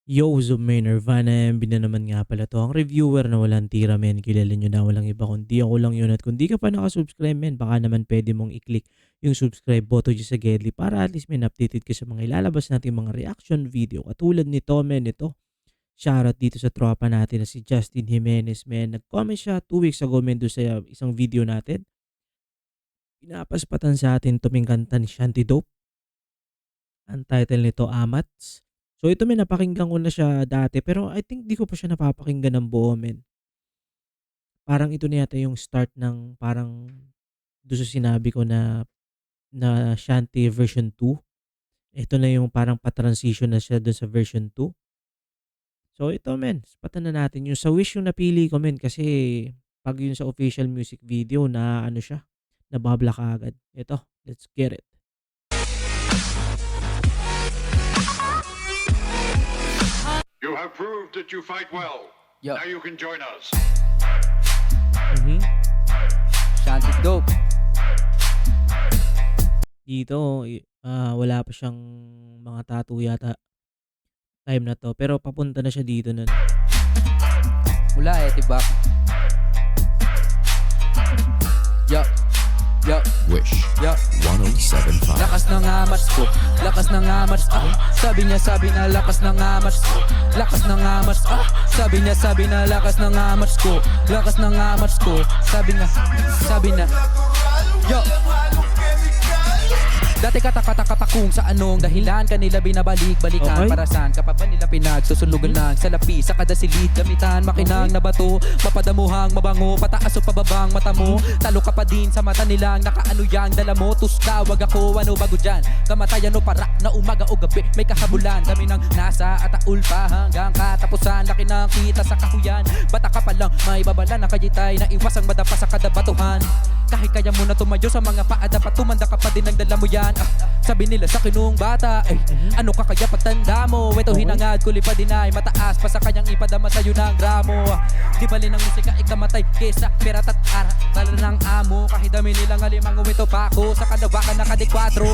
Yo, Zoom May Nirvana, MB na naman nga pala to. Ang reviewer na walang tira, men. Kilala nyo na walang iba kundi ako lang yun. At kung di ka pa nakasubscribe, men, baka naman pwede mong i-click yung subscribe button dyan sa Gedli para at least, men, updated ka sa mga ilalabas natin mga reaction video. Katulad nito, men, ito. Shoutout dito sa tropa natin na si Justin Jimenez, men. Nag-comment siya 2 weeks ago, men, doon sa isang video natin. Pinapaspatan sa atin tuming kanta ni Shanty Dope. Ang title nito, Amats. So ito, men, napakinggan ko na siya dati pero I think di ko pa siya napapakinggan ng buo, men. Parang ito na yata yung start ng parang doon sa sinabi ko na Shanty version 2. Ito na yung parang pa-transition na siya doon sa version 2. So ito, men, spatan na natin yung sa Wish yung napili ko, men, kasi pag yun sa official music video na ano siya, nababla ka agad. Ito, let's get it. You have proved that you fight well. Yo, Now you can join us. Mhm. Shanty's dope. Dito, wala pa siyang mga tattoo yata time na to. Pero papunta na siya dito nun. Mula tibak. Yo, yo, Wish yo. 1075. Lakas ng amats ko, lakas ng amats. Sabi na lakas ng amats. Lakas ng amats. Sabi na lakas ng amats ko. Lakas ng amats ko. Sabi na. Yo. Dati katakata kung sa anong dahilan kanila binabalik-balikan. Okay. Para saan kapag ba nila pinagsusulugan lang sa lapi sa kada silid gamitan makinang na bato papadamuhang mabango pataas o pababang mata mo talo ka pa din sa mata nilang nakaano yang dala mo tawag ako ano bago dyan kamatayan o parak na umaga o gabi may kahabulan kami nang nasa ataul pa hanggang katapusan laki ng kita sa kahuyan bata ka pa lang may babala na kayitay na iwasang madapa sa kada batuhan kahit kaya mo na tumayo sa mga paa dapat tumanda ka pa din ang dala mo yan sabi nila sa kinung bata ano ka kaya pagtanda mo ito hinangad kuli pa din ay mataas pa sa kanyang ipadama sa'yo ng gramo di bali ng musika ikamatay kesa perat at ara tala ng amo kahit dami nilang alimang ito pa ako sa kadawakan na kadikwatro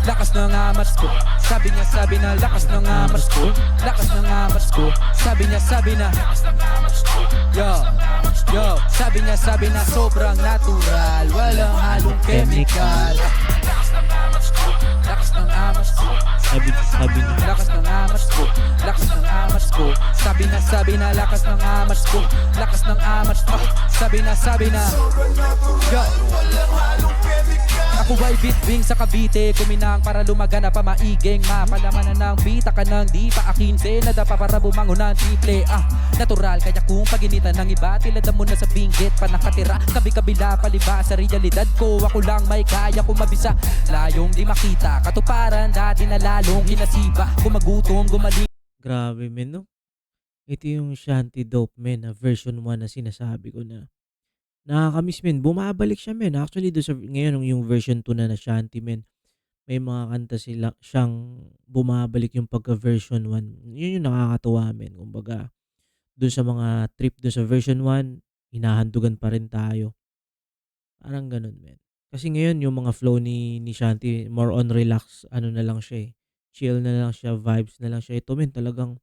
lakas ng amats ko sabi na lakas ng amats ko lakas ng amats ko sabi na yo sabi na sobrang natural walang halong chemical lakas ng amats ko Sabi niya. lakas ng amats ko lakas ng amats ko sabi na lakas ng amats ko lakas ng amats sabi na yo ako ay bitbing sa Cavite kuminang para lumagana pa maiging mapalamanan ng bita ka ng di pa akinse nadapa para bumangon ng triple natural kaya kung paginitan ng iba tilada mo na sa binggit pa nakatira kabi-kabila paliba sa realidad ko ako lang may kaya kung mabisa layong di makita katuparan dati na lalong kinasiba kumagutom gumaling. Grabe, men, no? Ito yung Shanty Dope, men, na version 1 na sinasabi ko na nakakamiss, men. Bumabalik siya, men. Actually, ngayon yung version 2 na Shanty, men. May mga kanta siyang bumabalik yung pagka-version 1. Yun yung nakakatuwa, men. Kumbaga, dun sa mga trip dun sa version 1, hinahandugan pa rin tayo. Parang ganun, men. Kasi ngayon, yung mga flow ni Shanty, more on relax, ano na lang siya eh. Chill na lang siya, vibes na lang siya. Ito, men, talagang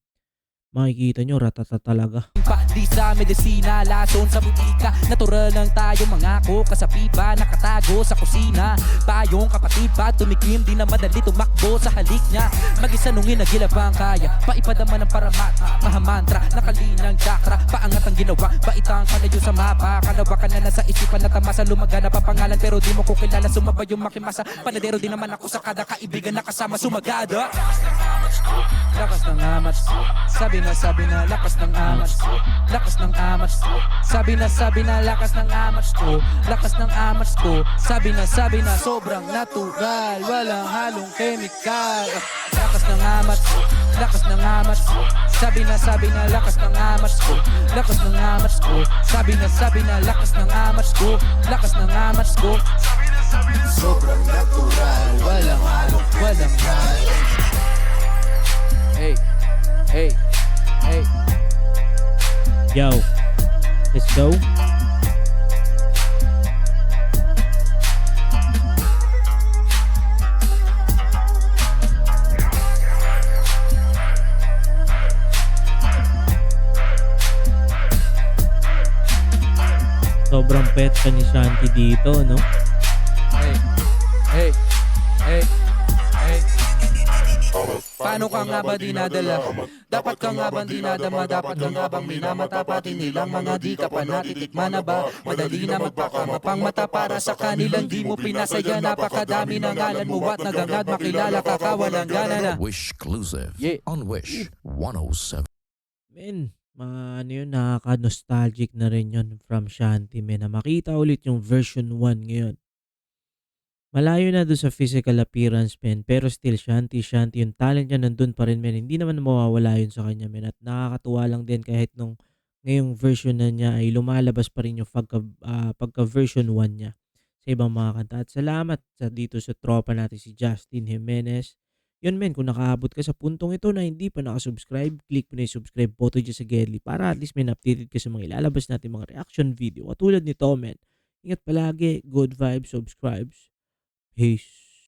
makikita nyo, ratata talaga. Di sa medisina, lason sa butika natural lang tayo mangako kasapi pa nakatago sa kusina payong kapatid pa tumikim di na madali tumakbo sa halik niya mag-isa nung ginagilabang kaya paipadama ng paramata mahamantra nakalinang chakra paangat ang ginawa baitang kalayo sa mapa kalawakan na nasa isipan na tamasa lumagana pa pangalan pero di mo ko kilala sumabay yung makimasa panadero din naman ako sa kada kaibigan na kasama sumagada lakas ng amats sabi na lakas ng amats lakas ng amats sabi na lakas ng amats ko lakas ng amats ko sabi na sobrang natural walang halong chemical lakas ng amats sabi na lakas ng amats ko lakas ng amats ko sabi na lakas ng amats ko lakas ng amats ko sobrang natural walang halong hey Yo, let's go. petsa ni Shanty dito, no? Hey, hey, hey, hey. Paano ka nga ba dinadala? Dapat ka nga bang dinadama? Dapat ka nga bang minamatapatin nilang mga di ka pa natitikman na ba? Madali na magpakamapang mata para sa kanilang di mo pinasaya. Napakadami ng ngalan mo at nagangad makilala ka kawalang gana na. Wish exclusive Yeah. on Wish 107. Men, mga ano yun, nakaka-nostalgic na rin yun from Shanty, men, na makita ulit yung version 1 ngayon. Malayo na doon sa physical appearance, men, pero still Shanty, Shanty, yung talent niya nandun pa rin, men. Hindi naman mawawala yun sa kanya, men. At nakakatuwa lang din kahit nung ngayong version na niya ay lumalabas pa rin yung pagka version 1 niya sa ibang mga kanta. At salamat sa dito sa tropa natin si Justin Jimenez. Yun, men, kung nakaabot ka sa puntong ito na hindi pa nakasubscribe, click mo na yung subscribe button dyan sa Gedli para at least may updated ka sa mga ilalabas natin mga reaction video. Katulad nito, men. Ingat palagi, good vibes, subscribes. Peace.